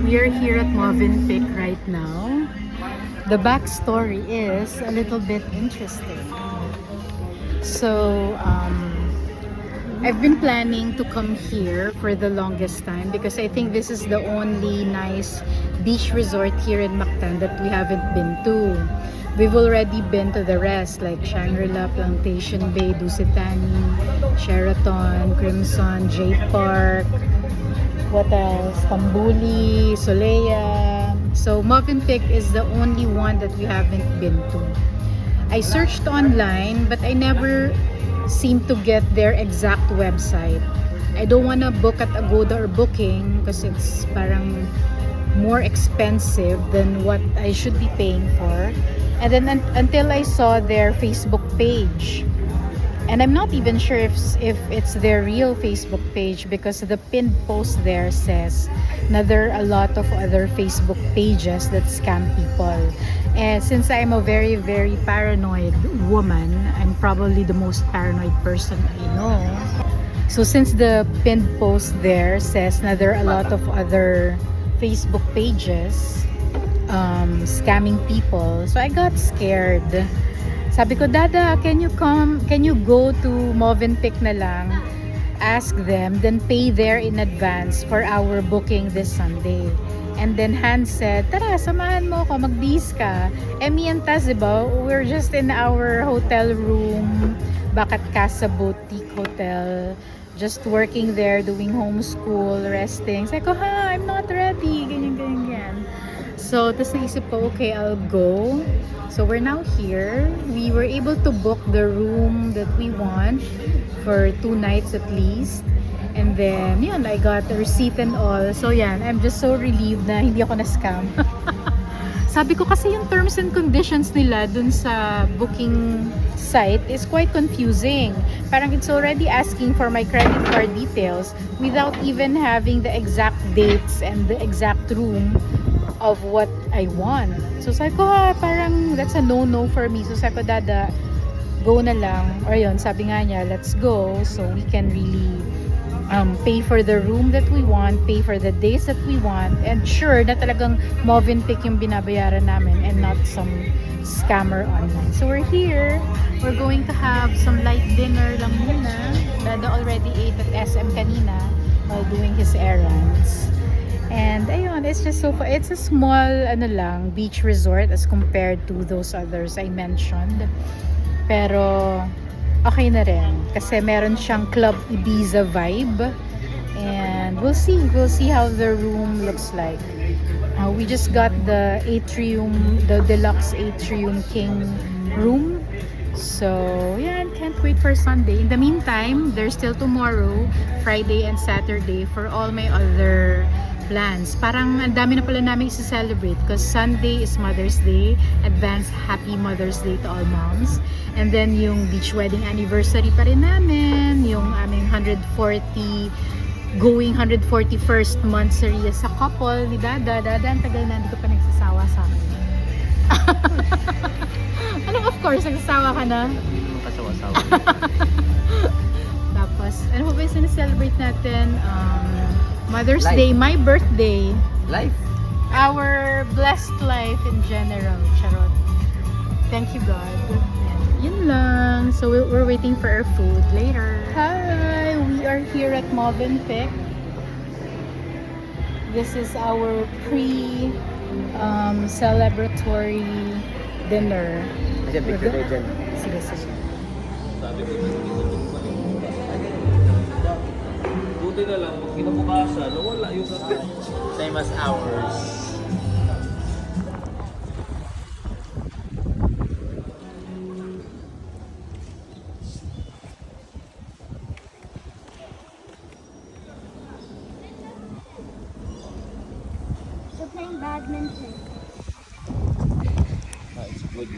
We are here at Movenpick right now. The backstory is a little bit interesting. So, I've been planning to come here for the longest time because I think this is the only nice beach resort here in Mactan that we haven't been to. We've already been to the rest like Shangri-La, Plantation Bay, Dusitani, Sheraton, Crimson, J Park, what else? Tambuli, Solea. So Movenpick is the only one that we haven't been to. I searched online but I never seem to get their exact website. I don't want to book at Agoda or Booking because it's parang more expensive than what I should be paying for. And then until I saw their Facebook page. And I'm not even sure if it's their real Facebook page because the pinned post there says na there are a lot of other Facebook pages that scam people. And since I'm a very, very paranoid woman, I'm probably the most paranoid person I know. So since the pinned post there says na there are a lot of other Facebook pages scamming people, so I got scared. Sabi ko, Dada, can you go to Movenpick na lang, ask them, then pay there in advance for our booking this Sunday. And then Han said, tara, samahan mo ako, mag-bis ka. Me and Taz, diba, we're just in our hotel room, back at Casa Boutique Hotel, just working there, doing homeschool, resting. Sabi ko, I'm not ready, ganyan. So, tapos naisip ko, okay, I'll go. So, we're now here. We were able to book the room that we want for 2 nights at least. And then, yun, I got the receipt and all. So, yan, I'm just so relieved na hindi ako na-scam. Sabi ko kasi yung terms and conditions nila dun sa booking site is quite confusing. Parang it's already asking for my credit card details without even having the exact dates and the exact room of what I want. So sabi ko, parang that's a no-no for me. So sabi ko, Dada, go na lang. Or yun, sabi nga niya, let's go. So we can really pay for the room that we want, pay for the days that we want, and sure na talagang Movenpick yung binabayaran namin and not some scammer online. So we're here. We're going to have some light dinner lang muna. Dada already ate at SM kanina while doing his errands. And ayun, it's just so fun. It's a small beach resort as compared to those others I mentioned. Pero okay na rin kasi meron siyang Club Ibiza vibe. And we'll see how the room looks like. We just got the atrium, the deluxe atrium king room. So, yeah, can't wait for Sunday. In the meantime, there's still tomorrow, Friday and Saturday for all my other plans. Parang ang dami na pala namin i-celebrate because Sunday is Mother's Day. Advance Happy Mother's Day to all moms. And then yung beach wedding anniversary pa rin namin. Yung aming 141st monthsary sa couple ni Dada. Dada, ang tagal na, hindi ko pa nagsasawa sa akin. Of course, nagsasawa ka na? Kasawa-sawa. Tapos, ano ba yung sineselebrate natin? Mother's Life. Day, my birthday. Life. Our blessed life in general. Charot. Thank you, God. Yun lang. So, we're waiting for our food later. Hi! We are here at Movenpick. This is our pre-celebratory dinner. Kasi picture kayo dyan. Sige. Buti na lang, pag kinabukasan, nawala yung kapit. Same as ours. We're playing badminton. It's good.